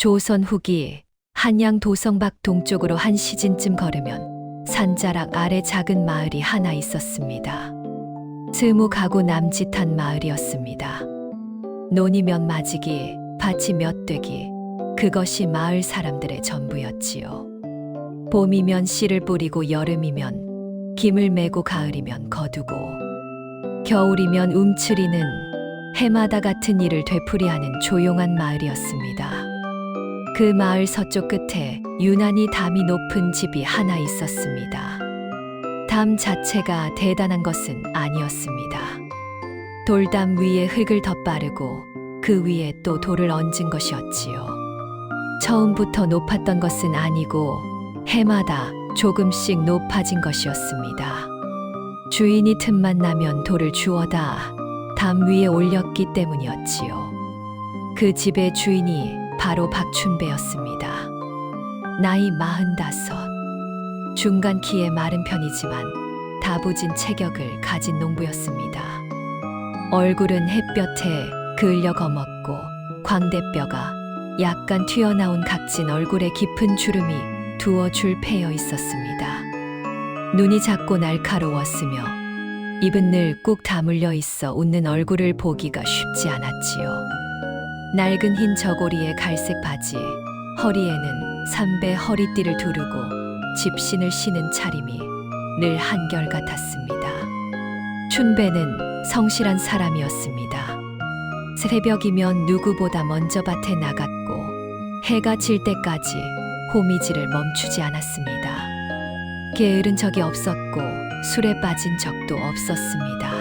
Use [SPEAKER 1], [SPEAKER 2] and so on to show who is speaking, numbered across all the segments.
[SPEAKER 1] 조선 후기 한양 도성밖 동쪽으로 한 시진쯤 걸으면 산자락 아래 작은 마을이 하나 있었습니다. 스무 가구 남짓한 마을이었습니다. 논이 몇 마지기, 밭이 몇 되기, 그것이 마을 사람들의 전부였지요. 봄이면 씨를 뿌리고 여름이면 김을 메고 가을이면 거두고 겨울이면 움츠리는 해마다 같은 일을 되풀이하는 조용한 마을이었습니다. 그 마을 서쪽 끝에 유난히 담이 높은 집이 하나 있었습니다. 담 자체가 대단한 것은 아니었습니다. 돌담 위에 흙을 덧바르고 그 위에 또 돌을 얹은 것이었지요. 처음부터 높았던 것은 아니고 해마다 조금씩 높아진 것이었습니다. 주인이 틈만 나면 돌을 주워다 담 위에 올렸기 때문이었지요. 그 집의 주인이 바로 박춘배였습니다. 나이 45, 중간 키에 마른 편이지만 다부진 체격을 가진 농부였습니다. 얼굴은 햇볕에 그을려 검었고 광대뼈가 약간 튀어나온 각진 얼굴에 깊은 주름이 두어 줄 패여 있었습니다. 눈이 작고 날카로웠으며 입은 늘 꾹 다물려 있어 웃는 얼굴을 보기가 쉽지 않았지요. 낡은 흰 저고리에 갈색 바지, 허리에는 삼배 허리띠를 두르고 집신을 신은 차림이 늘 한결같았습니다. 춘배는 성실한 사람이었습니다. 새벽이면 누구보다 먼저 밭에 나갔고 해가 질 때까지 호미질을 멈추지 않았습니다. 게으른 적이 없었고 술에 빠진 적도 없었습니다.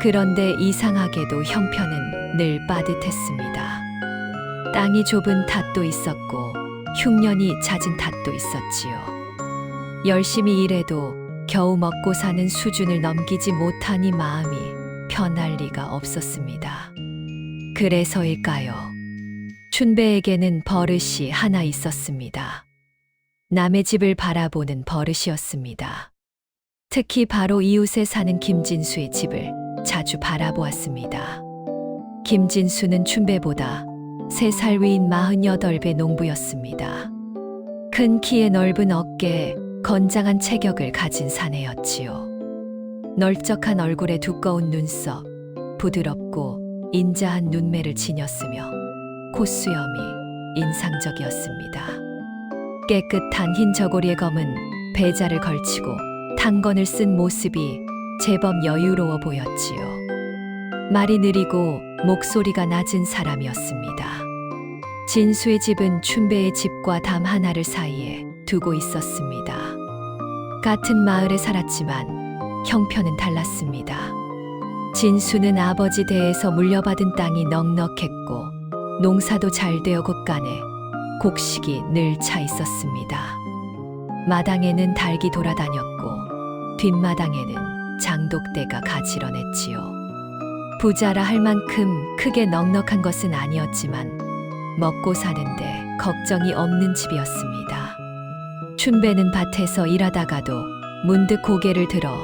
[SPEAKER 1] 그런데 이상하게도 형편은 늘 빠듯했습니다. 땅이 좁은 탓도 있었고 흉년이 잦은 탓도 있었지요. 열심히 일해도 겨우 먹고 사는 수준을 넘기지 못하니 마음이 편할 리가 없었습니다. 그래서일까요? 춘배에게는 버릇이 하나 있었습니다. 남의 집을 바라보는 버릇이었습니다. 특히 바로 이웃에 사는 김진수의 집을 자주 바라보았습니다. 김진수는 춘배보다 3살 위인 48배 농부였습니다. 큰 키에 넓은 어깨, 건장한 체격을 가진 사내였지요. 널쩍한 얼굴에 두꺼운 눈썹, 부드럽고 인자한 눈매를 지녔으며 콧수염이 인상적이었습니다. 깨끗한 흰 저고리에 검은 배자를 걸치고 탄건을 쓴 모습이 제법 여유로워 보였지요. 말이 느리고 목소리가 낮은 사람이었습니다. 진수의 집은 춘배의 집과 담 하나를 사이에 두고 있었습니다. 같은 마을에 살았지만 형편은 달랐습니다. 진수는 아버지 대에서 물려받은 땅이 넉넉했고 농사도 잘 되어 곳간에 곡식이 늘 차 있었습니다. 마당에는 닭이 돌아다녔고 뒷마당에는 장독대가 가지런했지요. 부자라 할 만큼 크게 넉넉한 것은 아니었지만 먹고 사는데 걱정이 없는 집이었습니다. 춘배는 밭에서 일하다가도 문득 고개를 들어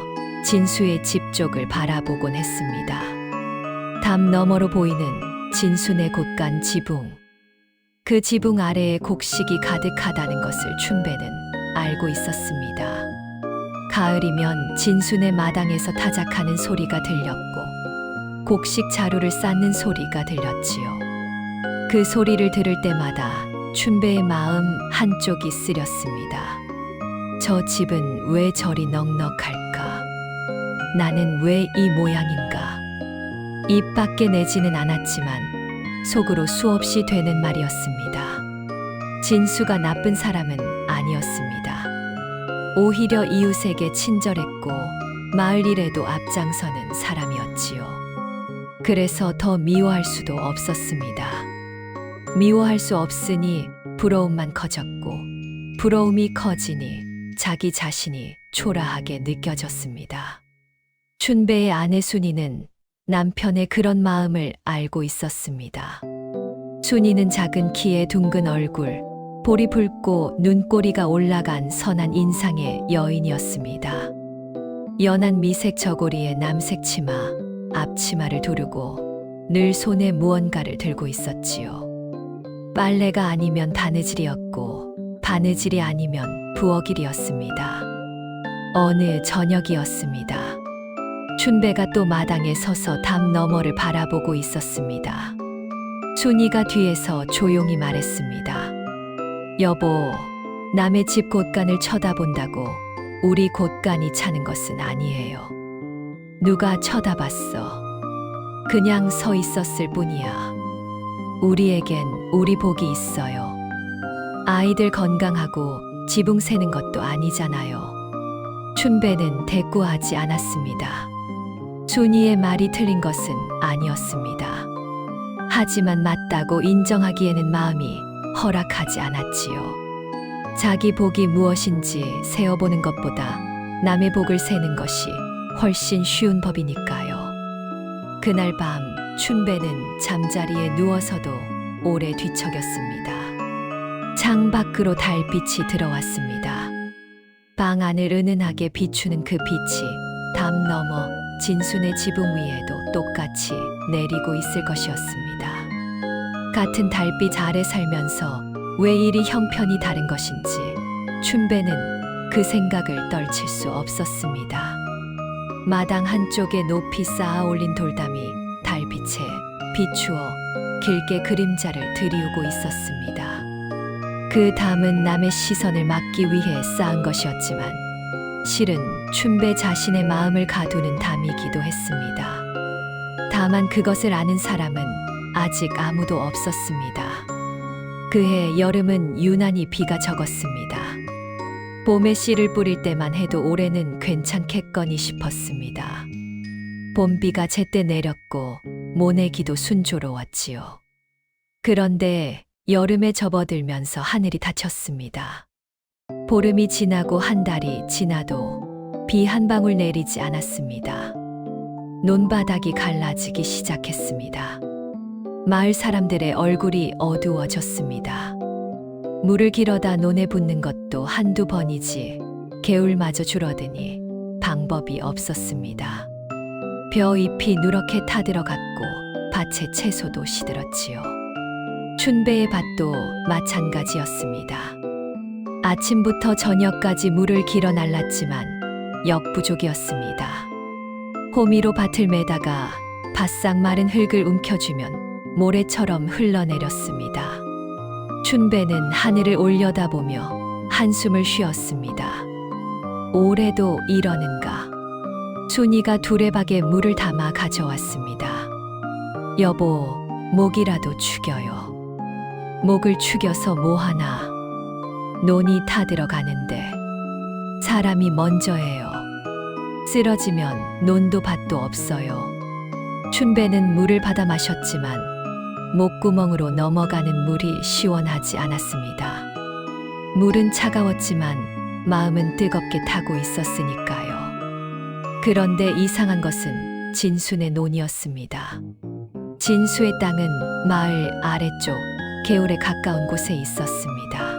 [SPEAKER 1] 진수의 집 쪽을 바라보곤 했습니다. 담 너머로 보이는 진수네 곳간 지붕. 그 지붕 아래에 곡식이 가득하다는 것을 춘배는 알고 있었습니다. 가을이면 진수네 마당에서 타작하는 소리가 들렸고 곡식 자루를 쌓는 소리가 들렸지요. 그 소리를 들을 때마다 춘배의 마음 한쪽이 쓰렸습니다. 저 집은 왜 저리 넉넉할까? 나는 왜 이 모양인가? 입 밖에 내지는 않았지만 속으로 수없이 되는 말이었습니다. 진수가 나쁜 사람은 아니었습니다. 오히려 이웃에게 친절했고 마을 일에도 앞장서는 사람이었지요. 그래서 더 미워할 수도 없었습니다. 미워할 수 없으니 부러움만 커졌고 부러움이 커지니 자기 자신이 초라하게 느껴졌습니다. 춘배의 아내 순이는 남편의 그런 마음을 알고 있었습니다. 순이는 작은 키에 둥근 얼굴, 볼이 붉고 눈꼬리가 올라간 선한 인상의 여인이었습니다. 연한 미색 저고리에 남색 치마, 앞치마를 두르고 늘 손에 무언가를 들고 있었지요. 빨래가 아니면 바느질이었고 바느질이 아니면 부엌일이었습니다. 어느 저녁이었습니다. 춘배가 또 마당에 서서 담 너머를 바라보고 있었습니다. 순이가 뒤에서 조용히 말했습니다. 여보, 남의 집 곳간을 쳐다본다고 우리 곳간이 차는 것은 아니에요. 누가 쳐다봤어. 그냥 서 있었을 뿐이야. 우리에겐 우리 복이 있어요. 아이들 건강하고 지붕 새는 것도 아니잖아요. 춘배는 대꾸하지 않았습니다. 순이의 말이 틀린 것은 아니었습니다. 하지만 맞다고 인정하기에는 마음이 허락하지 않았지요. 자기 복이 무엇인지 세어보는 것보다 남의 복을 세는 것이 훨씬 쉬운 법이니까요. 그날 밤 춘배는 잠자리에 누워서도 오래 뒤척였습니다. 창 밖으로 달빛이 들어왔습니다. 방 안을 은은하게 비추는 그 빛이 담 너머 진순의 지붕 위에도 똑같이 내리고 있을 것이었습니다. 같은 달빛 아래 살면서 왜 이리 형편이 다른 것인지 춘배는 그 생각을 떨칠 수 없었습니다. 마당 한쪽에 높이 쌓아 올린 돌담이 달빛에 비추어 길게 그림자를 드리우고 있었습니다. 그 담은 남의 시선을 막기 위해 쌓은 것이었지만 실은 춘배 자신의 마음을 가두는 담이기도 했습니다. 다만 그것을 아는 사람은 아직 아무도 없었습니다. 그해 여름은 유난히 비가 적었습니다. 봄에 씨를 뿌릴 때만 해도 올해는 괜찮겠거니 싶었습니다. 봄비가 제때 내렸고 모내기도 순조로웠지요. 그런데 여름에 접어들면서 하늘이 닫혔습니다. 보름이 지나고 한 달이 지나도 비 한 방울 내리지 않았습니다. 논바닥이 갈라지기 시작했습니다. 마을 사람들의 얼굴이 어두워졌습니다. 물을 길어다 논에 붓는 것도 한두 번이지 개울마저 줄어드니 방법이 없었습니다. 벼잎이 누렇게 타들어갔고 밭의 채소도 시들었지요. 춘배의 밭도 마찬가지였습니다. 아침부터 저녁까지 물을 길어 날랐지만 역부족이었습니다. 호미로 밭을 매다가 바싹 마른 흙을 움켜쥐면 모래처럼 흘러내렸습니다. 춘배는 하늘을 올려다보며 한숨을 쉬었습니다. 올해도 이러는가. 순이가 두레박에 물을 담아 가져왔습니다. 여보, 목이라도 축여요. 목을 축여서 뭐하나. 논이 타들어가는데 사람이 먼저예요. 쓰러지면 논도 밭도 없어요. 춘배는 물을 받아 마셨지만 목구멍으로 넘어가는 물이 시원하지 않았습니다. 물은 차가웠지만 마음은 뜨겁게 타고 있었으니까요. 그런데 이상한 것은 진순의 논이었습니다. 진수의 땅은 마을 아래쪽 개울에 가까운 곳에 있었습니다.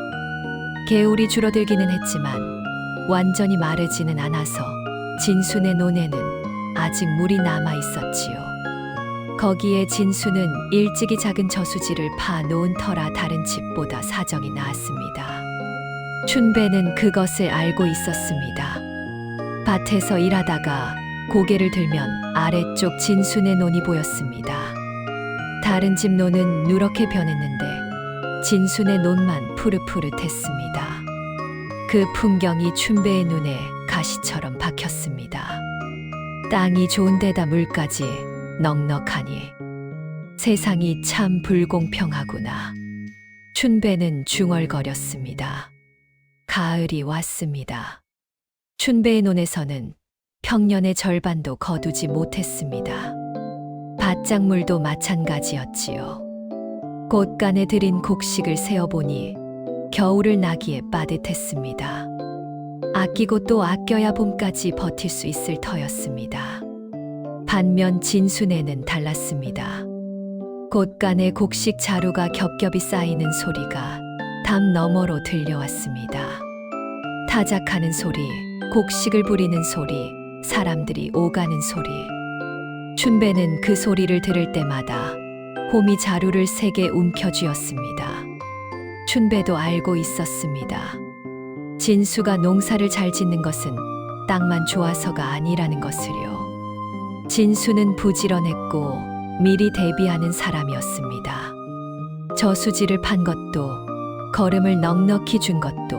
[SPEAKER 1] 개울이 줄어들기는 했지만 완전히 마르지는 않아서 진순의 논에는 아직 물이 남아 있었지요. 거기에 진수는 일찍이 작은 저수지를 파 놓은 터라 다른 집보다 사정이 나았습니다. 춘배는 그것을 알고 있었습니다. 밭에서 일하다가 고개를 들면 아래쪽 진순의 논이 보였습니다. 다른 집 논은 누렇게 변했는데 진순의 논만 푸릇푸릇했습니다. 그 풍경이 춘배의 눈에 가시처럼 박혔습니다. 땅이 좋은 데다 물까지 넉넉하니 세상이 참 불공평하구나. 춘배는 중얼거렸습니다. 가을이 왔습니다. 춘배의 논에서는 평년의 절반도 거두지 못했습니다. 밭작물도 마찬가지였지요. 곳간에 들인 곡식을 세어보니 겨울을 나기에 빠듯했습니다. 아끼고 또 아껴야 봄까지 버틸 수 있을 터였습니다. 반면 진순에는 달랐습니다. 곳간에 곡식 자루가 겹겹이 쌓이는 소리가 담 너머로 들려왔습니다. 타작하는 소리, 곡식을 부리는 소리, 사람들이 오가는 소리. 춘배는 그 소리를 들을 때마다 호미 자루를 3개 움켜쥐었습니다. 춘배도 알고 있었습니다. 진수가 농사를 잘 짓는 것은 땅만 좋아서가 아니라는 것을요. 진수는 부지런했고 미리 대비하는 사람이었습니다. 저수지를 판 것도 거름을 넉넉히 준 것도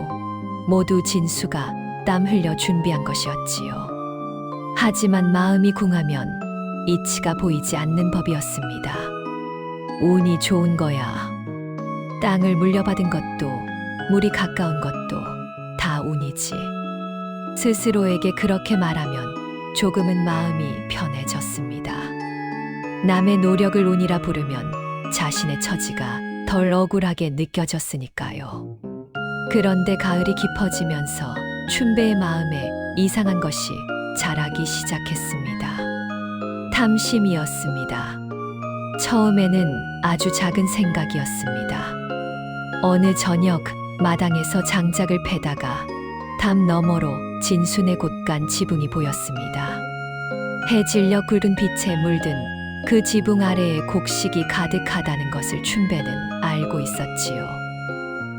[SPEAKER 1] 모두 진수가 땀 흘려 준비한 것이었지요. 하지만 마음이 궁하면 이치가 보이지 않는 법이었습니다. 운이 좋은 거야. 땅을 물려받은 것도 물이 가까운 것도 다 운이지. 스스로에게 그렇게 말하면 조금은 마음이 편해졌습니다. 남의 노력을 운이라 부르면 자신의 처지가 덜 억울하게 느껴졌으니까요. 그런데 가을이 깊어지면서 춘배의 마음에 이상한 것이 자라기 시작했습니다. 탐심이었습니다. 처음에는 아주 작은 생각이었습니다. 어느 저녁 마당에서 장작을 패다가 담 너머로 진순의 곳간 지붕이 보였습니다. 해 질려 굵은 빛에 물든 그 지붕 아래에 곡식이 가득하다는 것을 춘배는 알고 있었지요.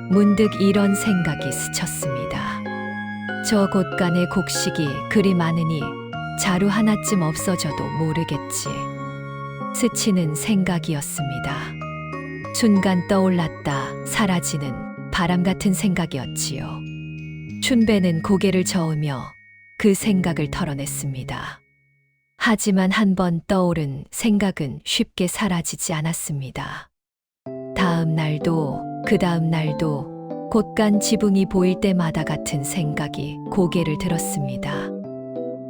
[SPEAKER 1] 문득 이런 생각이 스쳤습니다. 저 곳간에 곡식이 그리 많으니 자루 하나쯤 없어져도 모르겠지. 스치는 생각이었습니다. 순간 떠올랐다 사라지는 바람 같은 생각이었지요. 춘배는 고개를 저으며 그 생각을 털어냈습니다. 하지만 한번 떠오른 생각은 쉽게 사라지지 않았습니다. 다음 날도 그 다음 날도 곳간 지붕이 보일 때마다 같은 생각이 고개를 들었습니다.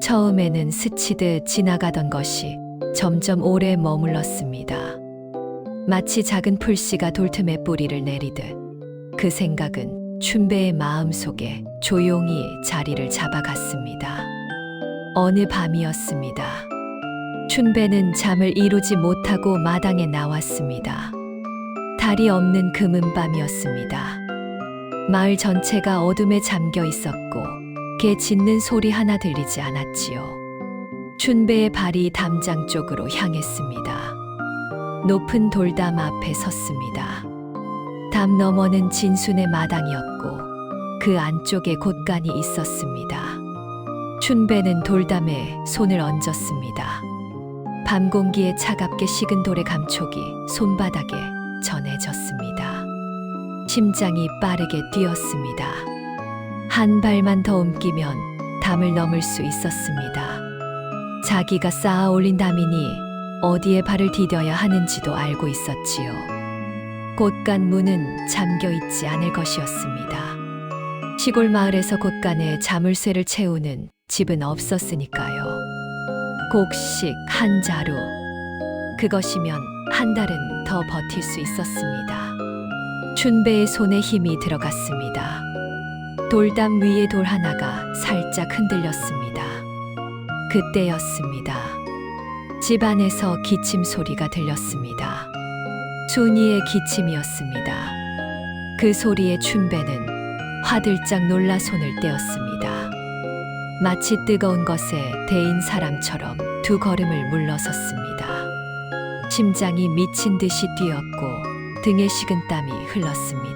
[SPEAKER 1] 처음에는 스치듯 지나가던 것이 점점 오래 머물렀습니다. 마치 작은 풀씨가 돌틈에 뿌리를 내리듯 그 생각은 춘배의 마음속에 조용히 자리를 잡아갔습니다. 어느 밤이었습니다. 춘배는 잠을 이루지 못하고 마당에 나왔습니다. 달이 없는 금은밤이었습니다. 마을 전체가 어둠에 잠겨 있었고 개 짖는 소리 하나 들리지 않았지요. 춘배의 발이 담장 쪽으로 향했습니다. 높은 돌담 앞에 섰습니다. 담 너머는 진순의 마당이었고 그 안쪽에 곳간이 있었습니다. 춘배는 돌담에 손을 얹었습니다. 밤 공기에 차갑게 식은 돌의 감촉이 손바닥에 전해졌습니다. 심장이 빠르게 뛰었습니다. 한 발만 더 옮기면 담을 넘을 수 있었습니다. 자기가 쌓아 올린 담이니 어디에 발을 디뎌야 하는지도 알고 있었지요. 곳간 문은 잠겨 있지 않을 것이었습니다. 시골 마을에서 곳간에 자물쇠를 채우는 집은 없었으니까요. 곡식 한 자루. 그것이면 한 달은 더 버틸 수 있었습니다. 춘배의 손에 힘이 들어갔습니다. 돌담 위에 돌 하나가 살짝 흔들렸습니다. 그때였습니다. 집 안에서 기침 소리가 들렸습니다. 순이의 기침이었습니다. 그 소리에 춘배는 화들짝 놀라 손을 떼었습니다. 마치 뜨거운 것에 데인 사람처럼 두 걸음을 물러섰습니다. 심장이 미친 듯이 뛰었고 등에 식은 땀이 흘렀습니다.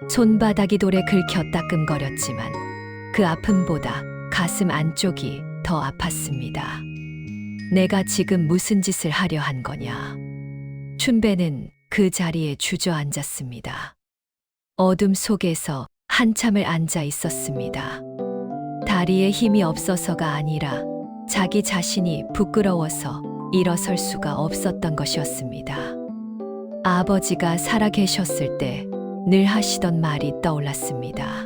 [SPEAKER 1] 손바닥이 돌에 긁혀 따끔거렸지만 그 아픔보다 가슴 안쪽이 더 아팠습니다. 내가 지금 무슨 짓을 하려 한 거냐. 춘배는 그 자리에 주저앉았습니다. 어둠 속에서 한참을 앉아 있었습니다. 다리에 힘이 없어서가 아니라 자기 자신이 부끄러워서 일어설 수가 없었던 것이었습니다. 아버지가 살아 계셨을 때 늘 하시던 말이 떠올랐습니다.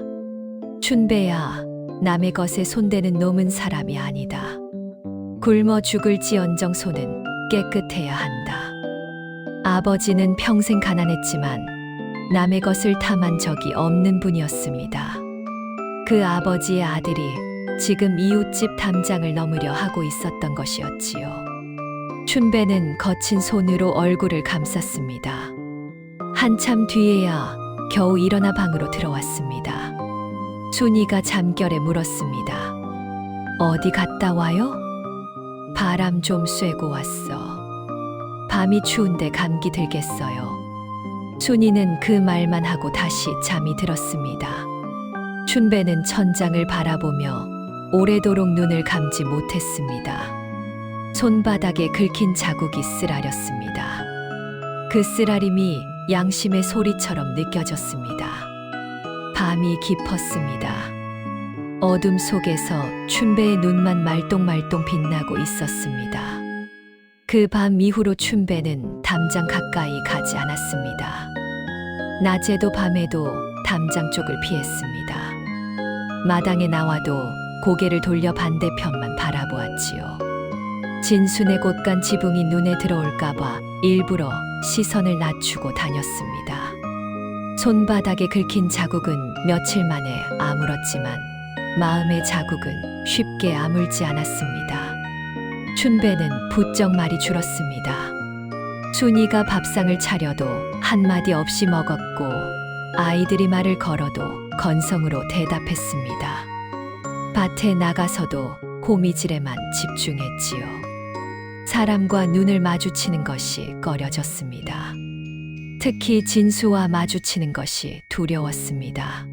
[SPEAKER 1] 춘배야, 남의 것에 손대는 놈은 사람이 아니다. 굶어 죽을지언정 손은 깨끗해야 한다. 아버지는 평생 가난했지만 남의 것을 탐한 적이 없는 분이었습니다. 그 아버지의 아들이 지금 이웃집 담장을 넘으려 하고 있었던 것이었지요. 춘배는 거친 손으로 얼굴을 감쌌습니다. 한참 뒤에야 겨우 일어나 방으로 들어왔습니다. 순이가 잠결에 물었습니다. 어디 갔다 와요? 바람 좀 쐬고 왔어. 밤이 추운데 감기 들겠어요. 순이는 그 말만 하고 다시 잠이 들었습니다. 춘배는 천장을 바라보며 오래도록 눈을 감지 못했습니다. 손바닥에 긁힌 자국이 쓰라렸습니다. 그 쓰라림이 양심의 소리처럼 느껴졌습니다. 밤이 깊었습니다. 어둠 속에서 춘배의 눈만 말똥말똥 빛나고 있었습니다. 그 밤 이후로 춘배는 담장 가까이 가지 않았습니다. 낮에도 밤에도 담장 쪽을 피했습니다. 마당에 나와도 고개를 돌려 반대편만 바라보았지요. 진순의 곳간 지붕이 눈에 들어올까봐 일부러 시선을 낮추고 다녔습니다. 손바닥에 긁힌 자국은 며칠 만에 아물었지만 마음의 자국은 쉽게 아물지 않았습니다. 춘배는 부쩍 말이 줄었습니다. 순이가 밥상을 차려도 한마디 없이 먹었고 아이들이 말을 걸어도 건성으로 대답했습니다. 밭에 나가서도 호미질에만 집중했지요. 사람과 눈을 마주치는 것이 꺼려졌습니다. 특히 진수와 마주치는 것이 두려웠습니다.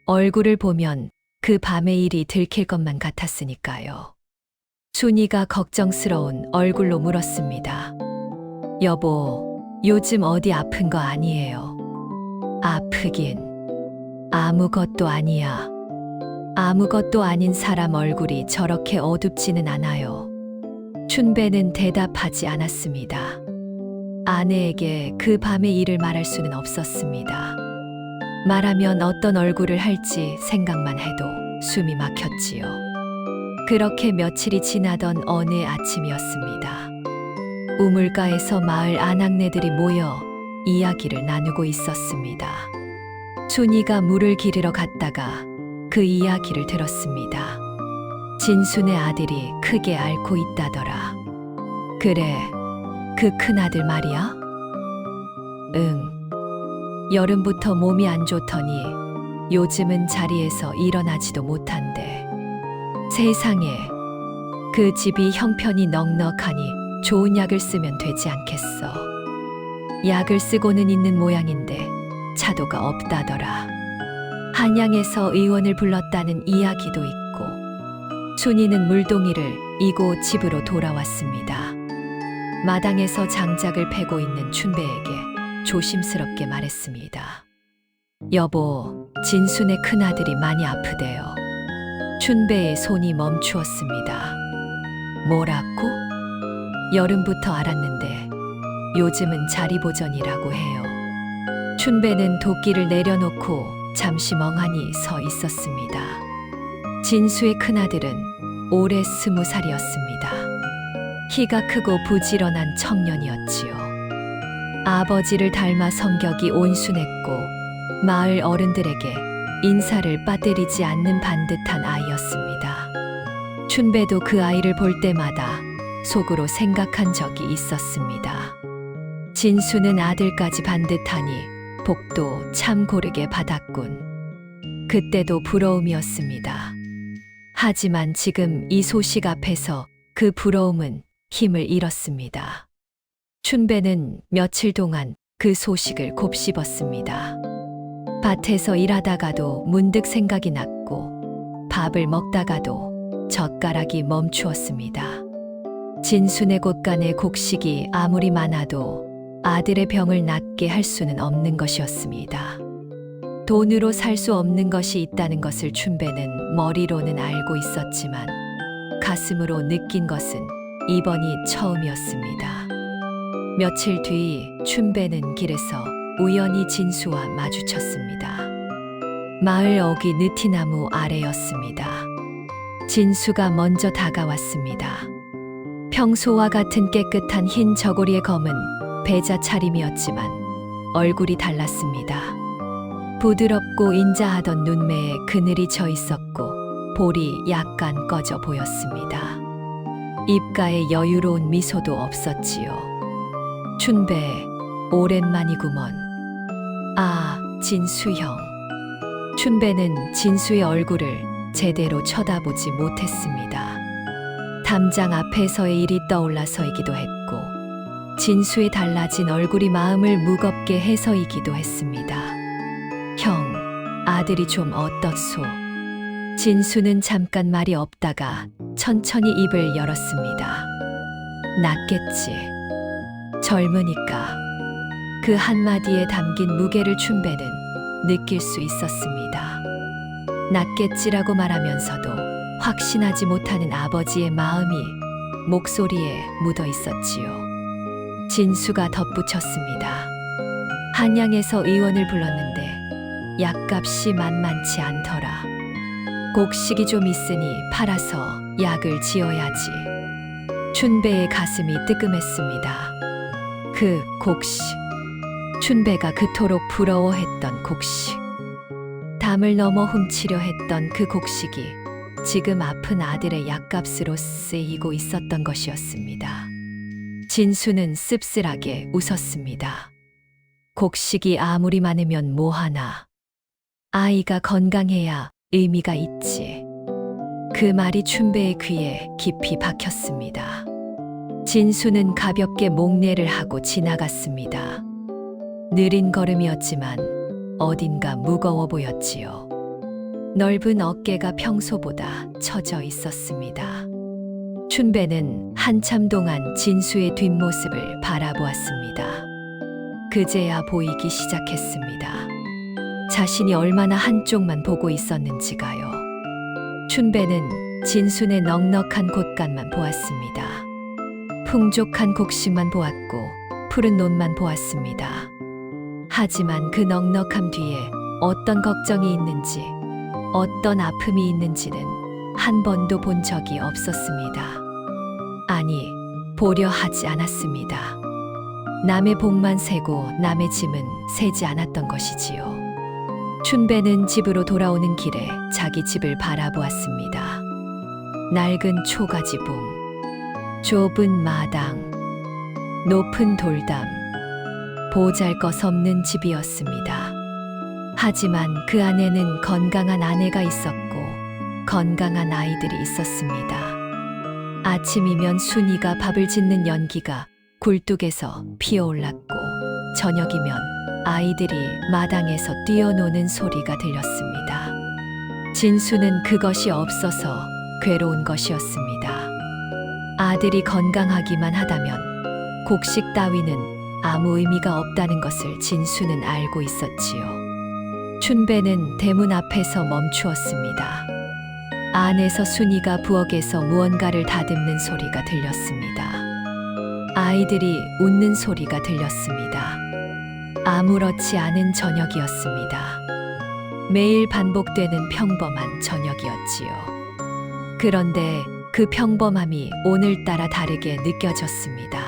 [SPEAKER 1] 얼굴을 보면 그 밤의 일이 들킬 것만 같았으니까요. 순이가 걱정스러운 얼굴로 물었습니다. 여보, 요즘 어디 아픈 거 아니에요? 아프긴. 아무것도 아니야. 아무것도 아닌 사람 얼굴이 저렇게 어둡지는 않아요. 춘배는 대답하지 않았습니다. 아내에게 그 밤의 일을 말할 수는 없었습니다. 말하면 어떤 얼굴을 할지 생각만 해도 숨이 막혔지요. 그렇게 며칠이 지나던 어느 아침이었습니다. 우물가에서 마을 아낙네들이 모여 이야기를 나누고 있었습니다. 순이가 물을 기르러 갔다가 그 이야기를 들었습니다. 진순의 아들이 크게 앓고 있다더라. 그래, 그 큰아들 말이야? 응. 여름부터 몸이 안 좋더니 요즘은 자리에서 일어나지도 못한대. 세상에, 그 집이 형편이 넉넉하니 좋은 약을 쓰면 되지 않겠어. 약을 쓰고는 있는 모양인데 차도가 없다더라. 한양에서 의원을 불렀다는 이야기도 있고. 순이는 물동이를 이고 집으로 돌아왔습니다. 마당에서 장작을 패고 있는 춘배에게 조심스럽게 말했습니다. 여보, 진순의 큰아들이 많이 아프대요. 춘배의 손이 멈추었습니다. 뭐라고? 여름부터 알았는데 요즘은 자리보전이라고 해요. 춘배는 도끼를 내려놓고 잠시 멍하니 서 있었습니다. 진수의 큰아들은 올해 20살이었습니다. 키가 크고 부지런한 청년이었지요. 아버지를 닮아 성격이 온순했고 마을 어른들에게 인사를 빠뜨리지 않는 반듯한 아이였습니다. 춘배도 그 아이를 볼 때마다 속으로 생각한 적이 있었습니다. 진수는 아들까지 반듯하니 복도 참 고르게 받았군. 그때도 부러움이었습니다. 하지만 지금 이 소식 앞에서 그 부러움은 힘을 잃었습니다. 춘배는 며칠 동안 그 소식을 곱씹었습니다. 밭에서 일하다가도 문득 생각이 났고 밥을 먹다가도 젓가락이 멈추었습니다. 진순의 곳간의 곡식이 아무리 많아도 아들의 병을 낫게 할 수는 없는 것이었습니다. 돈으로 살 수 없는 것이 있다는 것을 춘배는 머리로는 알고 있었지만 가슴으로 느낀 것은 이번이 처음이었습니다. 며칠 뒤 춘배는 길에서 우연히 진수와 마주쳤습니다. 마을 어귀 느티나무 아래였습니다. 진수가 먼저 다가왔습니다. 평소와 같은 깨끗한 흰 저고리의 검은 배자 차림이었지만 얼굴이 달랐습니다. 부드럽고 인자하던 눈매에 그늘이 져 있었고 볼이 약간 꺼져 보였습니다. 입가에 여유로운 미소도 없었지요. 춘배, 오랜만이구먼. 아, 진수 형. 춘배는 진수의 얼굴을 제대로 쳐다보지 못했습니다. 담장 앞에서의 일이 떠올라서이기도 했고 진수의 달라진 얼굴이 마음을 무겁게 해서이기도 했습니다. 형, 아들이 좀 어떻소? 진수는 잠깐 말이 없다가 천천히 입을 열었습니다. 낫겠지. 젊으니까. 그 한마디에 담긴 무게를 춘배는 느낄 수 있었습니다. 낫겠지라고 말하면서도 확신하지 못하는 아버지의 마음이 목소리에 묻어 있었지요. 진수가 덧붙였습니다. 한양에서 의원을 불렀는데 약값이 만만치 않더라. 곡식이 좀 있으니 팔아서 약을 지어야지. 춘배의 가슴이 뜨끔했습니다. 그 곡식. 춘배가 그토록 부러워했던 곡식. 담을 넘어 훔치려 했던 그 곡식이 지금 아픈 아들의 약값으로 쓰이고 있었던 것이었습니다. 진수는 씁쓸하게 웃었습니다. 곡식이 아무리 많으면 뭐하나. 아이가 건강해야 의미가 있지. 그 말이 춘배의 귀에 깊이 박혔습니다. 진수는 가볍게 목례를 하고 지나갔습니다. 느린 걸음이었지만 어딘가 무거워 보였지요. 넓은 어깨가 평소보다 처져 있었습니다. 춘배는 한참 동안 진수의 뒷모습을 바라보았습니다. 그제야 보이기 시작했습니다. 자신이 얼마나 한쪽만 보고 있었는지가요. 춘배는 진순의 넉넉한 곳간만 보았습니다. 풍족한 곡식만 보았고 푸른 논만 보았습니다. 하지만 그 넉넉함 뒤에 어떤 걱정이 있는지, 어떤 아픔이 있는지는 한 번도 본 적이 없었습니다. 아니, 보려 하지 않았습니다. 남의 복만 세고 남의 짐은 세지 않았던 것이지요. 춘배는 집으로 돌아오는 길에 자기 집을 바라보았습니다. 낡은 초가지붕, 좁은 마당, 높은 돌담, 보잘것없는 집이었습니다. 하지만 그 안에는 건강한 아내가 있었고 건강한 아이들이 있었습니다. 아침이면 순이가 밥을 짓는 연기가 굴뚝에서 피어올랐고 저녁이면 아이들이 마당에서 뛰어노는 소리가 들렸습니다. 진수는 그것이 없어서 괴로운 것이었습니다. 아들이 건강하기만 하다면 곡식 따위는 아무 의미가 없다는 것을 진수는 알고 있었지요. 춘배는 대문 앞에서 멈추었습니다. 안에서 순이가 부엌에서 무언가를 다듬는 소리가 들렸습니다. 아이들이 웃는 소리가 들렸습니다. 아무렇지 않은 저녁이었습니다. 매일 반복되는 평범한 저녁이었지요. 그런데 그 평범함이 오늘따라 다르게 느껴졌습니다.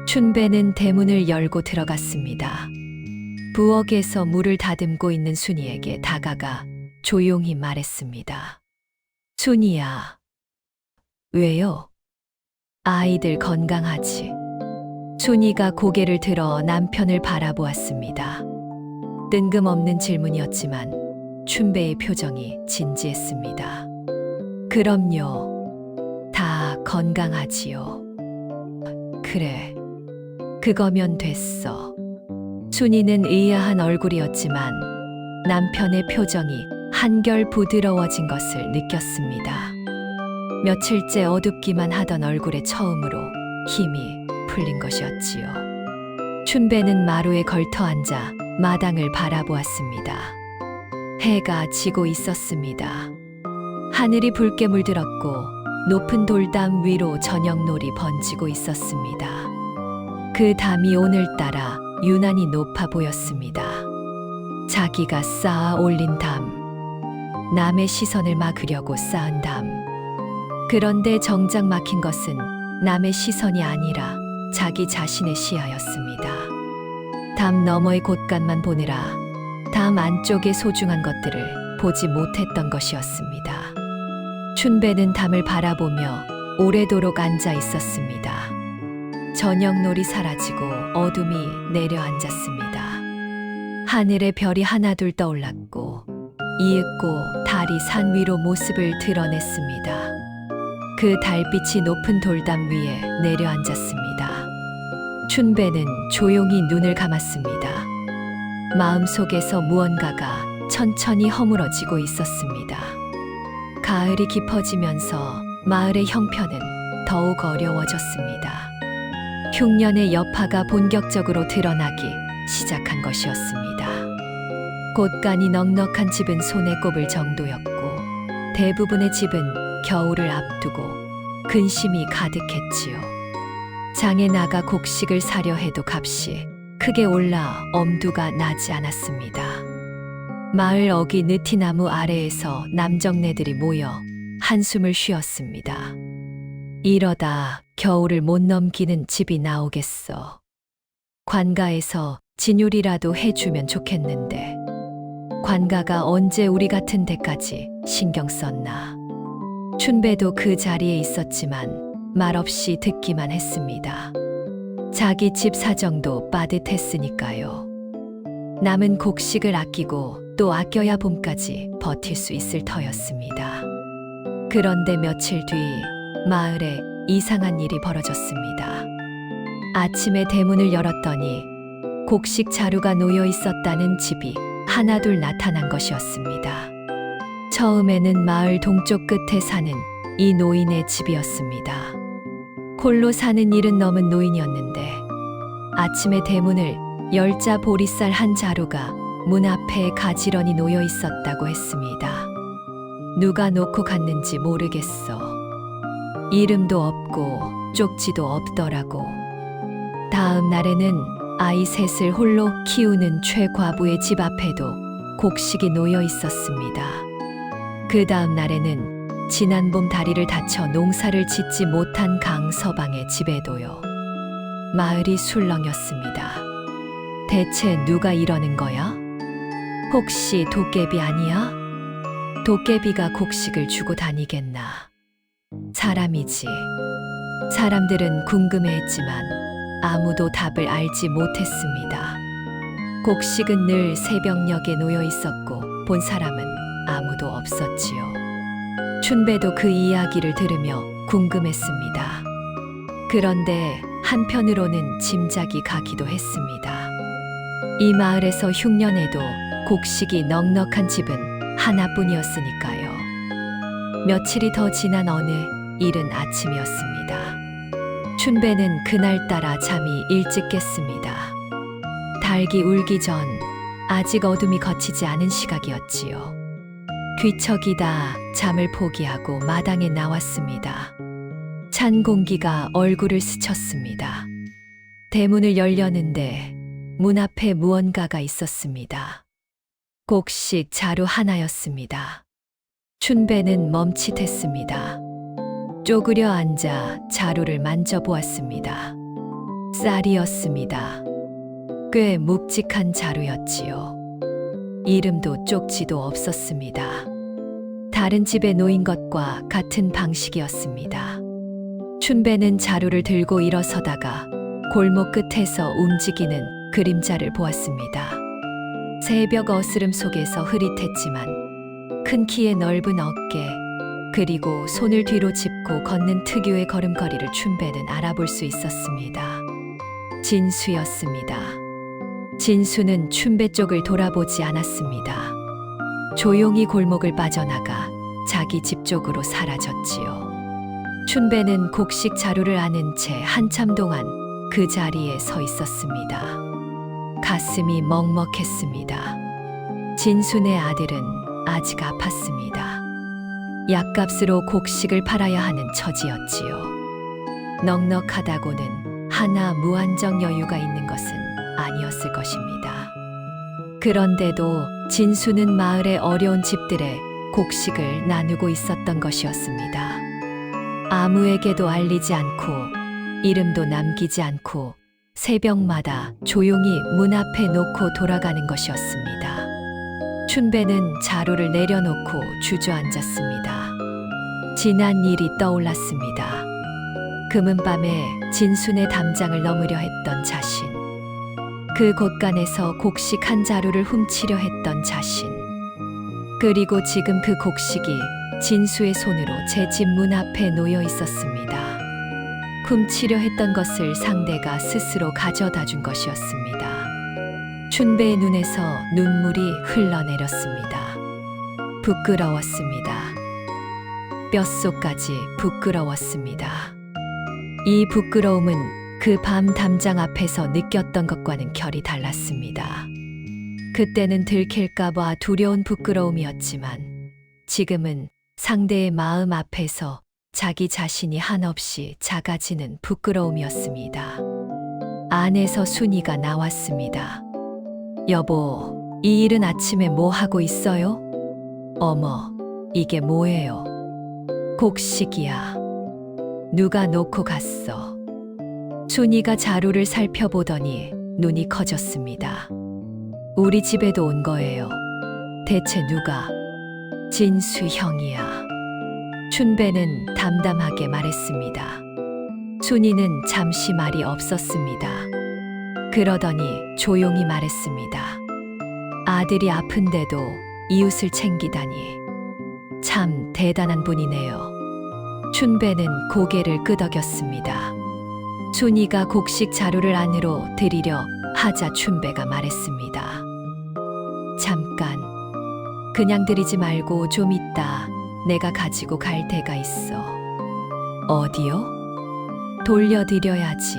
[SPEAKER 1] 춘배는 대문을 열고 들어갔습니다. 부엌에서 물을 다듬고 있는 순이에게 다가가 조용히 말했습니다. 순이야. 왜요? 아이들 건강하지? 순이가 고개를 들어 남편을 바라보았습니다. 뜬금없는 질문이었지만 춘배의 표정이 진지했습니다. 그럼요. 다 건강하지요. 그래. 그거면 됐어. 순이는 의아한 얼굴이었지만 남편의 표정이 한결 부드러워진 것을 느꼈습니다. 며칠째 어둡기만 하던 얼굴에 처음으로 힘이 풀린 것이었지요. 춘배는 마루에 걸터 앉아 마당을 바라보았습니다. 해가 지고 있었습니다. 하늘이 붉게 물들었고 높은 돌담 위로 저녁놀이 번지고 있었습니다. 그 담이 오늘따라 유난히 높아 보였습니다. 자기가 쌓아 올린 담, 남의 시선을 막으려고 쌓은 담. 그런데 정작 막힌 것은 남의 시선이 아니라 자기 자신의 시야였습니다. 담 너머의 곳간만 보느라 담 안쪽의 소중한 것들을 보지 못했던 것이었습니다. 춘배는 담을 바라보며 오래도록 앉아 있었습니다. 저녁놀이 사라지고 어둠이 내려앉았습니다. 하늘에 별이 하나둘 떠올랐고 이윽고 달이 산 위로 모습을 드러냈습니다. 그 달빛이 높은 돌담 위에 내려앉았습니다. 춘배는 조용히 눈을 감았습니다. 마음속에서 무언가가 천천히 허물어지고 있었습니다. 가을이 깊어지면서 마을의 형편은 더욱 어려워졌습니다. 흉년의 여파가 본격적으로 드러나기 시작한 것이었습니다. 곳간이 넉넉한 집은 손에 꼽을 정도였고 대부분의 집은 겨울을 앞두고 근심이 가득했지요. 장에 나가 곡식을 사려 해도 값이 크게 올라 엄두가 나지 않았습니다. 마을 어귀 느티나무 아래에서 남정네들이 모여 한숨을 쉬었습니다. 이러다 겨울을 못 넘기는 집이 나오겠어. 관가에서 진율이라도 해주면 좋겠는데 관가가 언제 우리 같은 데까지 신경 썼나. 춘배도 그 자리에 있었지만 말없이 듣기만 했습니다. 자기 집 사정도 빠듯했으니까요. 남은 곡식을 아끼고 또 아껴야 봄까지 버틸 수 있을 터였습니다. 그런데 며칠 뒤 마을에 이상한 일이 벌어졌습니다. 아침에 대문을 열었더니 곡식 자루가 놓여 있었다는 집이 하나둘 나타난 것이었습니다. 처음에는 마을 동쪽 끝에 사는 이 노인의 집이었습니다. 홀로 사는 70 넘은 노인이었는데 아침에 대문을 열자 보리쌀 한 자루가 문 앞에 가지런히 놓여 있었다고 했습니다. 누가 놓고 갔는지 모르겠어. 이름도 없고 쪽지도 없더라고. 다음 날에는 아이 셋을 홀로 키우는 최과부의 집 앞에도 곡식이 놓여 있었습니다. 그 다음 날에는 지난 봄 다리를 다쳐 농사를 짓지 못한 강서방의 집에도요. 마을이 술렁였습니다. 대체 누가 이러는 거야? 혹시 도깨비 아니야? 도깨비가 곡식을 주고 다니겠나? 사람이지. 사람들은 궁금해했지만 아무도 답을 알지 못했습니다. 곡식은 늘 새벽녘에 놓여 있었고 본 사람은 아무도 없었지요. 춘배도 그 이야기를 들으며 궁금했습니다. 그런데 한편으로는 짐작이 가기도 했습니다. 이 마을에서 흉년에도 곡식이 넉넉한 집은 하나뿐이었으니까요. 며칠이 더 지난 어느 이른 아침이었습니다. 춘배는 그날따라 잠이 일찍 깼습니다. 닭이 울기 전 아직 어둠이 걷히지 않은 시각이었지요. 뒤척이다 잠을 포기하고 마당에 나왔습니다. 찬 공기가 얼굴을 스쳤습니다. 대문을 열려는데 문 앞에 무언가가 있었습니다. 곡식 자루 하나였습니다. 춘배는 멈칫했습니다. 쪼그려 앉아 자루를 만져보았습니다. 쌀이었습니다. 꽤 묵직한 자루였지요. 이름도 쪽지도 없었습니다. 다른 집에 놓인 것과 같은 방식이었습니다. 춘배는 자루를 들고 일어서다가 골목 끝에서 움직이는 그림자를 보았습니다. 새벽 어스름 속에서 흐릿했지만 큰 키에 넓은 어깨 그리고 손을 뒤로 짚고 걷는 특유의 걸음걸이를 춘배는 알아볼 수 있었습니다. 진수였습니다. 진수는 춘배 쪽을 돌아보지 않았습니다. 조용히 골목을 빠져나가 자기 집 쪽으로 사라졌지요. 춘배는 곡식 자루를 안은 채 한참 동안 그 자리에 서 있었습니다. 가슴이 먹먹했습니다. 진순의 아들은 아직 아팠습니다. 약값으로 곡식을 팔아야 하는 처지였지요. 넉넉하다고는 하나 무한정 여유가 있는 것은 아니었을 것입니다. 그런데도 진수는 마을의 어려운 집들의 곡식을 나누고 있었던 것이었습니다. 아무에게도 알리지 않고 이름도 남기지 않고 새벽마다 조용히 문 앞에 놓고 돌아가는 것이었습니다. 춘배는 자루를 내려놓고 주저앉았습니다. 지난 일이 떠올랐습니다. 금은밤에 진순의 담장을 넘으려 했던 자신, 그 곳간에서 곡식 한 자루를 훔치려 했던 자신, 그리고 지금 그 곡식이 진수의 손으로 제 집 문 앞에 놓여 있었습니다. 훔치려 했던 것을 상대가 스스로 가져다 준 것이었습니다. 춘배의 눈에서 눈물이 흘러내렸습니다. 부끄러웠습니다. 뼛속까지 부끄러웠습니다. 이 부끄러움은 그 밤 담장 앞에서 느꼈던 것과는 결이 달랐습니다. 그때는 들킬까봐 두려운 부끄러움이었지만 지금은 상대의 마음 앞에서 자기 자신이 한없이 작아지는 부끄러움이었습니다. 안에서 순이가 나왔습니다. 여보, 이 이른 아침에 뭐 하고 있어요? 어머, 이게 뭐예요? 곡식이야. 누가 놓고 갔어? 순이가 자루를 살펴보더니 눈이 커졌습니다. 우리 집에도 온 거예요. 대체 누가? 진수 형이야. 춘배는 담담하게 말했습니다. 순이는 잠시 말이 없었습니다. 그러더니 조용히 말했습니다. 아들이 아픈데도 이웃을 챙기다니 참 대단한 분이네요. 춘배는 고개를 끄덕였습니다. 순이가 곡식 자루를 안으로 들이려 하자 춘배가 말했습니다. 잠깐, 그냥 들이지 말고 좀 있다 내가 가지고 갈 데가 있어. 어디요? 돌려드려야지.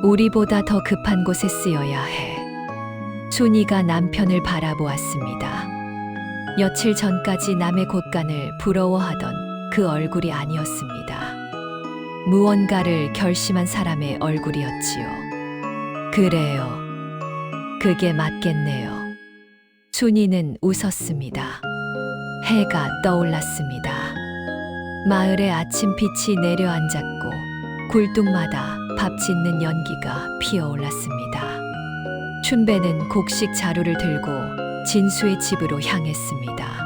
[SPEAKER 1] 우리보다 더 급한 곳에 쓰여야 해. 순이가 남편을 바라보았습니다. 며칠 전까지 남의 곳간을 부러워하던 그 얼굴이 아니었습니다. 무언가를 결심한 사람의 얼굴이었지요. 그래요. 그게 맞겠네요. 순이는 웃었습니다. 해가 떠올랐습니다. 마을에 아침빛이 내려앉았고 굴뚝마다 밥 짓는 연기가 피어올랐습니다. 춘배는 곡식 자루를 들고 진수의 집으로 향했습니다.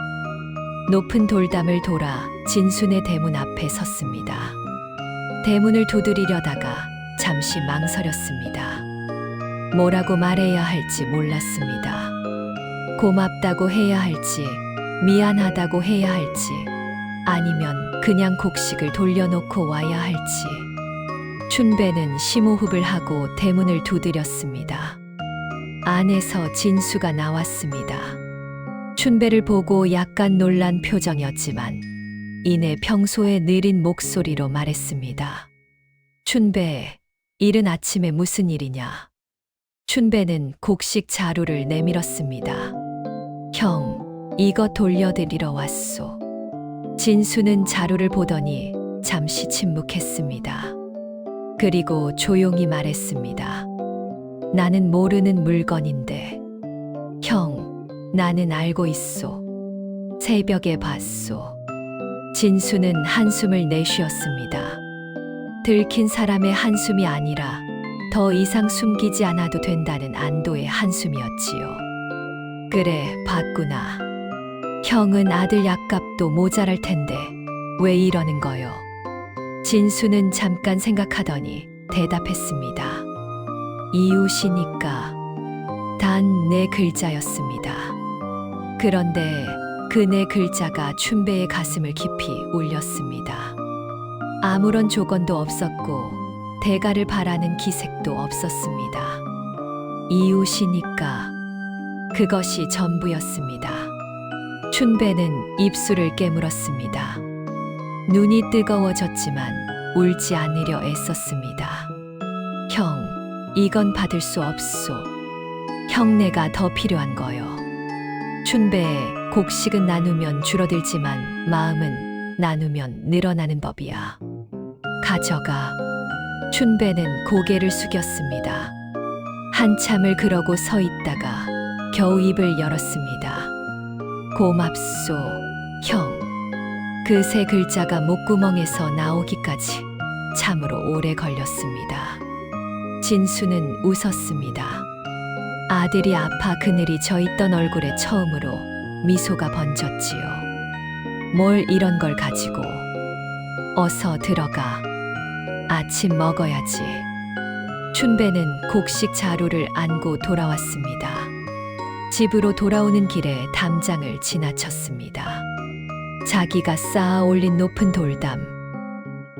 [SPEAKER 1] 높은 돌담을 돌아 진수네 대문 앞에 섰습니다. 대문을 두드리려다가 잠시 망설였습니다. 뭐라고 말해야 할지 몰랐습니다. 고맙다고 해야 할지, 미안하다고 해야 할지, 아니면 그냥 곡식을 돌려놓고 와야 할지. 춘배는 심호흡을 하고 대문을 두드렸습니다. 안에서 진수가 나왔습니다. 춘배를 보고 약간 놀란 표정이었지만 이내 평소에 느린 목소리로 말했습니다. 춘배, 이른 아침에 무슨 일이냐? 춘배는 곡식 자루를 내밀었습니다. 형, 이거 돌려드리러 왔소. 진수는 자루를 보더니 잠시 침묵했습니다. 그리고 조용히 말했습니다. 나는 모르는 물건인데. 형, 나는 알고 있소. 새벽에 봤소. 진수는 한숨을 내쉬었습니다. 들킨 사람의 한숨이 아니라 더 이상 숨기지 않아도 된다는 안도의 한숨이었지요. 그래, 봤구나. 형은 아들 약값도 모자랄 텐데 왜 이러는 거요? 진수는 잠깐 생각하더니 대답했습니다. 이웃이니까. 단 네 글자였습니다. 그런데 그 네 글자가 춘배의 가슴을 깊이 울렸습니다. 아무런 조건도 없었고 대가를 바라는 기색도 없었습니다. 이웃이니까. 그것이 전부였습니다. 춘배는 입술을 깨물었습니다. 눈이 뜨거워졌지만 울지 않으려 애썼습니다. 형, 이건 받을 수 없소. 형네가 더 필요한 거요. 춘배의 곡식은 나누면 줄어들지만 마음은 나누면 늘어나는 법이야. 가져가. 춘배는 고개를 숙였습니다. 한참을 그러고 서 있다가 겨우 입을 열었습니다. 고맙소, 형. 그 세 글자가 목구멍에서 나오기까지 참으로 오래 걸렸습니다. 진수는 웃었습니다. 아들이 아파 그늘이 져 있던 얼굴에 처음으로 미소가 번졌지요. 뭘 이런 걸 가지고. 어서 들어가. 아침 먹어야지. 춘배는 곡식 자루를 안고 돌아왔습니다. 집으로 돌아오는 길에 담장을 지나쳤습니다. 자기가 쌓아 올린 높은 돌담.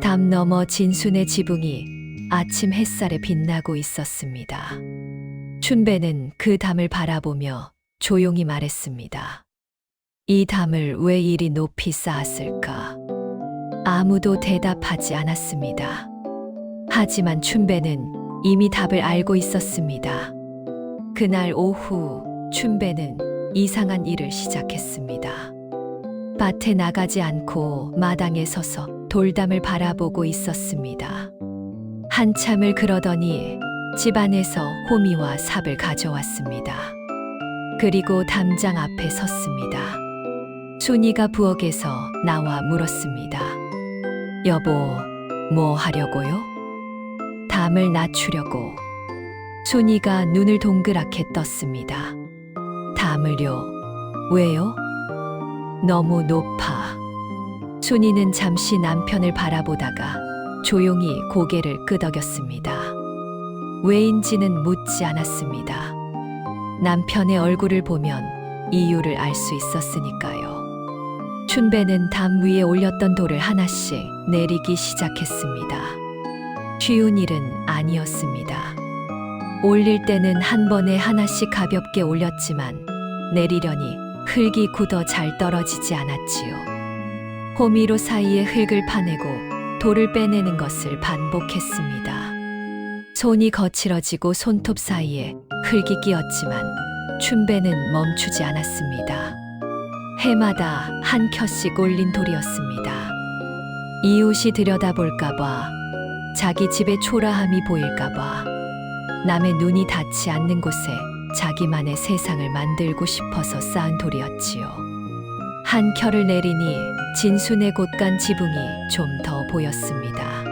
[SPEAKER 1] 담 너머 진순의 지붕이 아침 햇살에 빛나고 있었습니다. 춘배는 그 담을 바라보며 조용히 말했습니다. 이 담을 왜 이리 높이 쌓았을까? 아무도 대답하지 않았습니다. 하지만 춘배는 이미 답을 알고 있었습니다. 그날 오후 춘배는 이상한 일을 시작했습니다. 밭에 나가지 않고 마당에 서서 돌담을 바라보고 있었습니다. 한참을 그러더니 집 안에서 호미와 삽을 가져왔습니다. 그리고 담장 앞에 섰습니다. 순이가 부엌에서 나와 물었습니다. 여보, 뭐 하려고요? 담을 낮추려고. 순이가 눈을 동그랗게 떴습니다. 담을요? 왜요? 너무 높아. 순이는 잠시 남편을 바라보다가 조용히 고개를 끄덕였습니다. 왜인지는 묻지 않았습니다. 남편의 얼굴을 보면 이유를 알 수 있었으니까요. 춘배는 담 위에 올렸던 돌을 하나씩 내리기 시작했습니다. 쉬운 일은 아니었습니다. 올릴 때는 한 번에 하나씩 가볍게 올렸지만 내리려니 흙이 굳어 잘 떨어지지 않았지요. 호미로 사이에 흙을 파내고 돌을 빼내는 것을 반복했습니다. 손이 거칠어지고 손톱 사이에 흙이 끼었지만 춘배는 멈추지 않았습니다. 해마다 한 켜씩 올린 돌이었습니다. 이웃이 들여다볼까봐, 자기 집의 초라함이 보일까봐, 남의 눈이 닿지 않는 곳에 자기만의 세상을 만들고 싶어서 쌓은 돌이었지요. 한 켜를 내리니 진순의 곳간 지붕이 좀 더 보였습니다.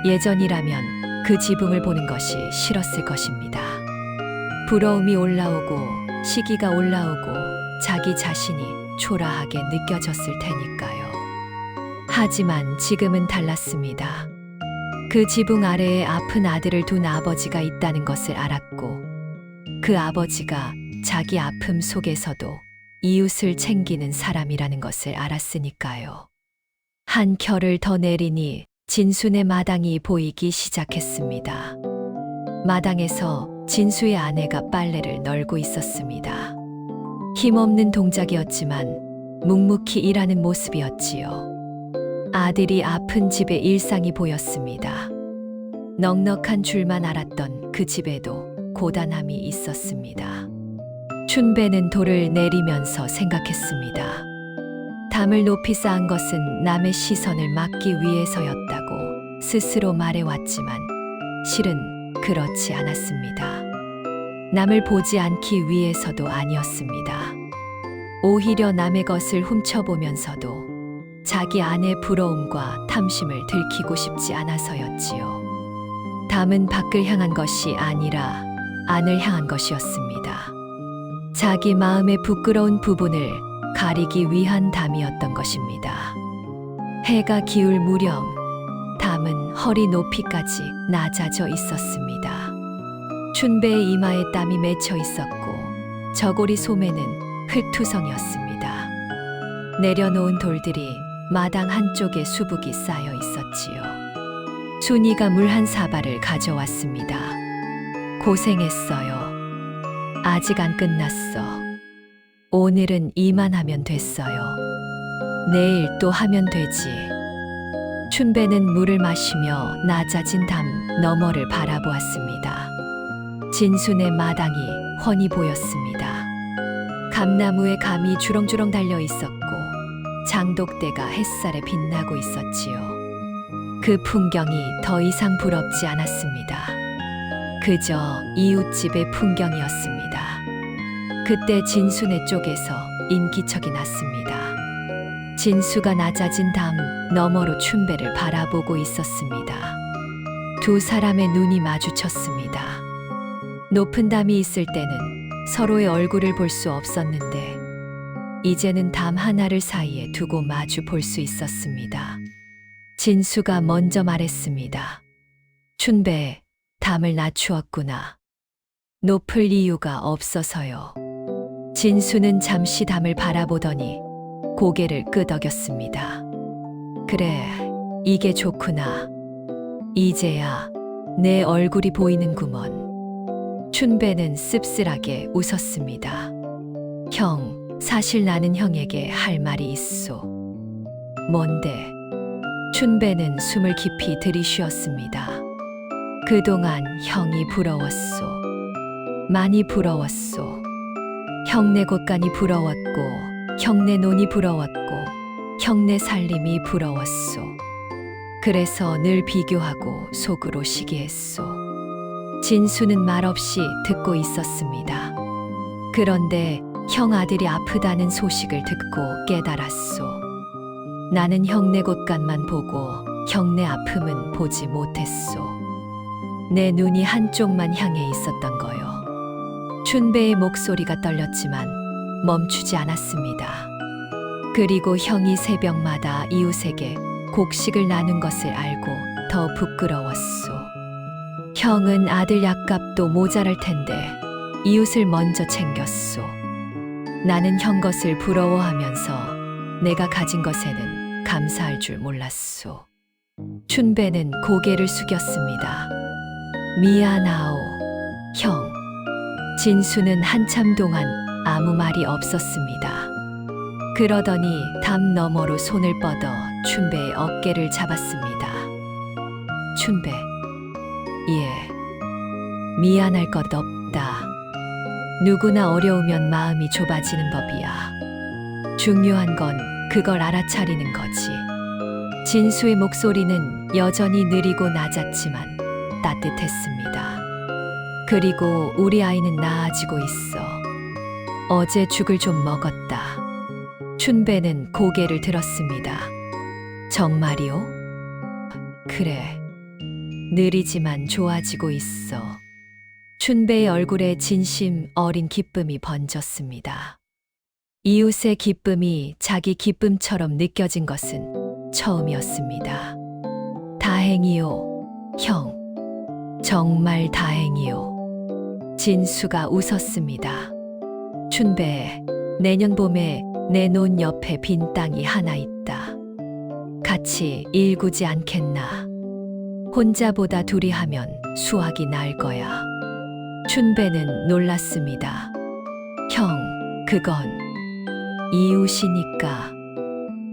[SPEAKER 1] 예전이라면 그 지붕을 보는 것이 싫었을 것입니다. 부러움이 올라오고 시기가 올라오고 자기 자신이 초라하게 느껴졌을 테니까요. 하지만 지금은 달랐습니다. 그 지붕 아래에 아픈 아들을 둔 아버지가 있다는 것을 알았고 그 아버지가 자기 아픔 속에서도 이웃을 챙기는 사람이라는 것을 알았으니까요. 한 켜를 더 내리니 진순의 마당이 보이기 시작했습니다. 마당에서 진수의 아내가 빨래를 널고 있었습니다. 힘없는 동작이었지만 묵묵히 일하는 모습이었지요. 아들이 아픈 집의 일상이 보였습니다. 넉넉한 줄만 알았던 그 집에도 고단함이 있었습니다. 춘배는 돌을 내리면서 생각했습니다. 담을 높이 쌓은 것은 남의 시선을 막기 위해서였다고 스스로 말해왔지만 실은 그렇지 않았습니다. 남을 보지 않기 위해서도 아니었습니다. 오히려 남의 것을 훔쳐보면서도 자기 안의 부러움과 탐심을 들키고 싶지 않아서였지요. 담은 밖을 향한 것이 아니라 안을 향한 것이었습니다. 자기 마음의 부끄러운 부분을 가리기 위한 담이었던 것입니다. 해가 기울 무렵 담은 허리 높이까지 낮아져 있었습니다. 춘배의 이마에 땀이 맺혀 있었고 저고리 소매는 흙투성이었습니다. 내려놓은 돌들이 마당 한쪽에 수북이 쌓여 있었지요. 순이가 물 한 사발을 가져왔습니다. 고생했어요. 아직 안 끝났어. 오늘은 이만하면 됐어요. 내일 또 하면 되지. 춘배는 물을 마시며 낮아진 담 너머를 바라보았습니다. 진순의 마당이 훤히 보였습니다. 감나무에 감이 주렁주렁 달려 있었고 장독대가 햇살에 빛나고 있었지요. 그 풍경이 더 이상 부럽지 않았습니다. 그저 이웃집의 풍경이었습니다. 그때 진순의 쪽에서 인기척이 났습니다. 진수가 낮아진 담 너머로 춘배를 바라보고 있었습니다. 두 사람의 눈이 마주쳤습니다. 높은 담이 있을 때는 서로의 얼굴을 볼 수 없었는데 이제는 담 하나를 사이에 두고 마주 볼 수 있었습니다. 진수가 먼저 말했습니다. 춘배, 담을 낮추었구나. 높을 이유가 없어서요. 진수는 잠시 담을 바라보더니 고개를 끄덕였습니다. 그래, 이게 좋구나. 이제야 내 얼굴이 보이는구먼. 춘배는 씁쓸하게 웃었습니다. 형, 사실 나는 형에게 할 말이 있소. 뭔데? 춘배는 숨을 깊이 들이쉬었습니다. 그동안 형이 부러웠소. 많이 부러웠소. 형네 곳간이 부러웠고, 형네 논이 부러웠고, 형네 살림이 부러웠소. 그래서 늘 비교하고 속으로 시기했소. 진수는 말없이 듣고 있었습니다. 그런데 형 아들이 아프다는 소식을 듣고 깨달았소. 나는 형네 곳간만 보고 형네 아픔은 보지 못했소. 내 눈이 한쪽만 향해 있었던 거요. 춘배의 목소리가 떨렸지만 멈추지 않았습니다. 그리고 형이 새벽마다 이웃에게 곡식을 나눈 것을 알고 더 부끄러웠소. 형은 아들 약값도 모자랄 텐데 이웃을 먼저 챙겼소. 나는 형 것을 부러워하면서 내가 가진 것에는 감사할 줄 몰랐소. 춘배는 고개를 숙였습니다. 미안하오, 형. 진수는 한참 동안 아무 말이 없었습니다. 그러더니 담 너머로 손을 뻗어 춘배의 어깨를 잡았습니다. 춘배, 예, 미안할 것 없다. 누구나 어려우면 마음이 좁아지는 법이야. 중요한 건 그걸 알아차리는 거지. 진수의 목소리는 여전히 느리고 낮았지만 따뜻했습니다. 그리고 우리 아이는 나아지고 있어. 어제 죽을 좀 먹었다. 춘배는 고개를 들었습니다. 정말이요? 그래. 느리지만 좋아지고 있어. 춘배의 얼굴에 진심 어린 기쁨이 번졌습니다. 이웃의 기쁨이 자기 기쁨처럼 느껴진 것은 처음이었습니다. 다행이요, 형. 정말 다행이요. 진수가 웃었습니다. 춘배, 내년 봄에 내 논 옆에 빈 땅이 하나 있다. 같이 일구지 않겠나? 혼자보다 둘이 하면 수확이 날 거야. 춘배는 놀랐습니다. 형, 그건 이웃이니까.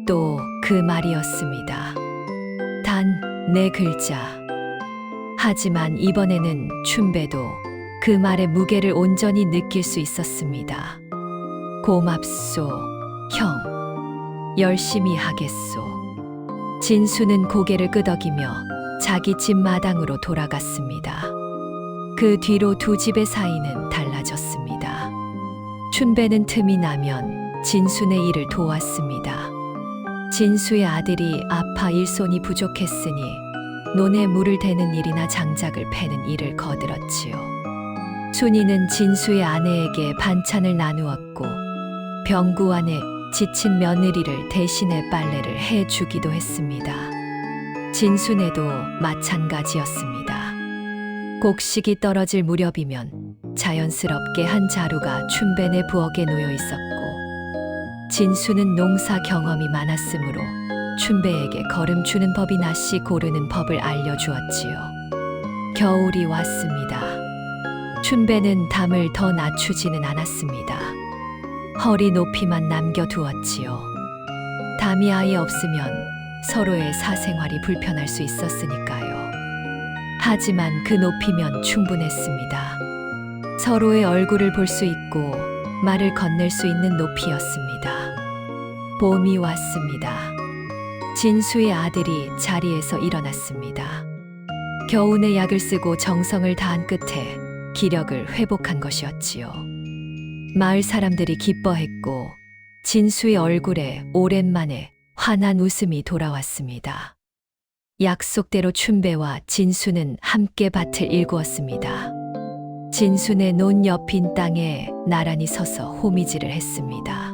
[SPEAKER 1] 또 그 말이었습니다. 단 네 글자. 하지만 이번에는 춘배도 그 말의 무게를 온전히 느낄 수 있었습니다. 고맙소, 형. 열심히 하겠소. 진수는 고개를 끄덕이며 자기 집 마당으로 돌아갔습니다. 그 뒤로 두 집의 사이는 달라졌습니다. 춘배는 틈이 나면 진수네 일을 도왔습니다. 진수의 아들이 아파 일손이 부족했으니 논에 물을 대는 일이나 장작을 패는 일을 거들었지요. 순이는 진수의 아내에게 반찬을 나누었고 병구 안에 지친 며느리를 대신해 빨래를 해주기도 했습니다. 진수네도 마찬가지였습니다. 곡식이 떨어질 무렵이면 자연스럽게 한 자루가 춘배네 부엌에 놓여 있었고 진수는 농사 경험이 많았으므로 춘배에게 거름 주는 법이나 씨 고르는 법을 알려주었지요. 겨울이 왔습니다. 춘배는 담을 더 낮추지는 않았습니다. 허리 높이만 남겨두었지요. 담이 아예 없으면 서로의 사생활이 불편할 수 있었으니까요. 하지만 그 높이면 충분했습니다. 서로의 얼굴을 볼 수 있고 말을 건넬 수 있는 높이였습니다. 봄이 왔습니다. 진수의 아들이 자리에서 일어났습니다. 겨우내 약을 쓰고 정성을 다한 끝에 기력을 회복한 것이었지요. 마을 사람들이 기뻐했고 진수의 얼굴에 오랜만에 환한 웃음이 돌아왔습니다. 약속대로 춘배와 진수는 함께 밭을 일구었습니다. 진수네 논 옆 빈 땅에 나란히 서서 호미질을 했습니다.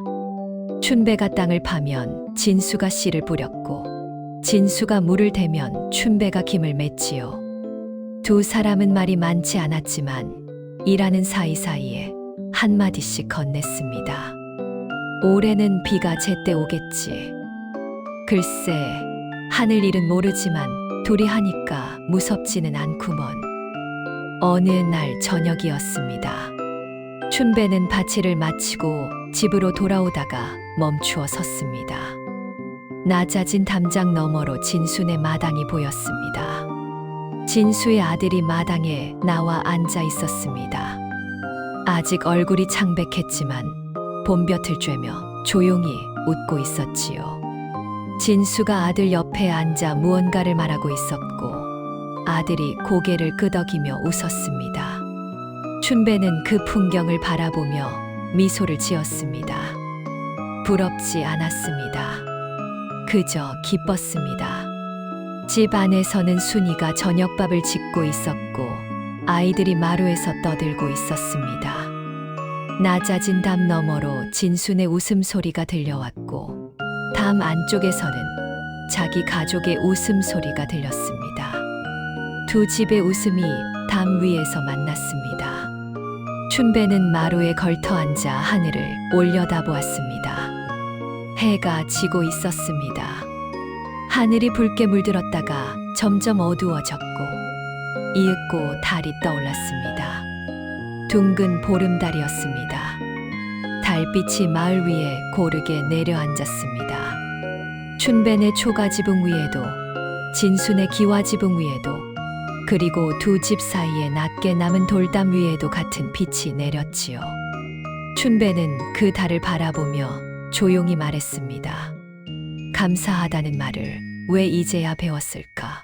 [SPEAKER 1] 춘배가 땅을 파면 진수가 씨를 뿌렸고 진수가 물을 대면 춘배가 김을 맺지요. 두 사람은 말이 많지 않았지만 일하는 사이사이에 한마디씩 건넸습니다. 올해는 비가 제때 오겠지. 글쎄, 하늘 일은 모르지만 둘이 하니까 무섭지는 않구먼. 어느 날 저녁이었습니다. 춘배는 밭일을 마치고 집으로 돌아오다가 멈추어 섰습니다. 낮아진 담장 너머로 진순의 마당이 보였습니다. 진수의 아들이 마당에 나와 앉아 있었습니다. 아직 얼굴이 창백했지만 봄볕을 쬐며 조용히 웃고 있었지요. 진수가 아들 옆에 앉아 무언가를 말하고 있었고 아들이 고개를 끄덕이며 웃었습니다. 춘배는 그 풍경을 바라보며 미소를 지었습니다. 부럽지 않았습니다. 그저 기뻤습니다. 집 안에서는 순이가 저녁밥을 짓고 있었고 아이들이 마루에서 떠들고 있었습니다. 낮아진 담 너머로 진순의 웃음소리가 들려왔고 담 안쪽에서는 자기 가족의 웃음소리가 들렸습니다. 두 집의 웃음이 담 위에서 만났습니다. 춘배는 마루에 걸터 앉아 하늘을 올려다보았습니다. 해가 지고 있었습니다. 하늘이 붉게 물들었다가 점점 어두워졌고 이윽고 달이 떠올랐습니다. 둥근 보름달이었습니다. 달빛이 마을 위에 고르게 내려앉았습니다. 춘배네 초가지붕 위에도 진순의 기와지붕 위에도 그리고 두 집 사이에 낮게 남은 돌담 위에도 같은 빛이 내렸지요. 춘배는 그 달을 바라보며 조용히 말했습니다. 감사하다는 말을 왜 이제야 배웠을까?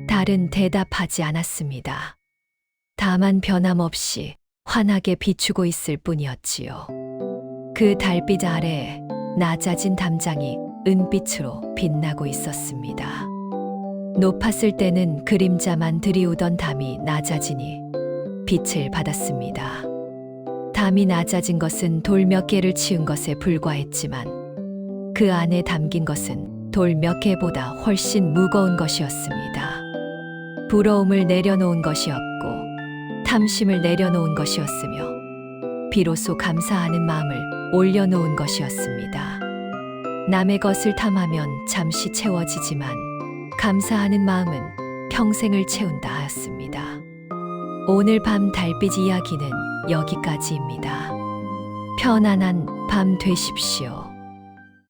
[SPEAKER 1] 달은 대답하지 않았습니다. 다만 변함없이 환하게 비추고 있을 뿐이었지요. 그 달빛 아래 낮아진 담장이 은빛으로 빛나고 있었습니다. 높았을 때는 그림자만 들이우던 담이 낮아지니 빛을 받았습니다. 담이 낮아진 것은 돌 몇 개를 치운 것에 불과했지만 그 안에 담긴 것은 돌 몇 개보다 훨씬 무거운 것이었습니다. 부러움을 내려놓은 것이었고 탐심을 내려놓은 것이었으며 비로소 감사하는 마음을 올려놓은 것이었습니다. 남의 것을 탐하면 잠시 채워지지만 감사하는 마음은 평생을 채운다 하였습니다. 오늘 밤 달빛 이야기는 여기까지입니다. 편안한 밤 되십시오.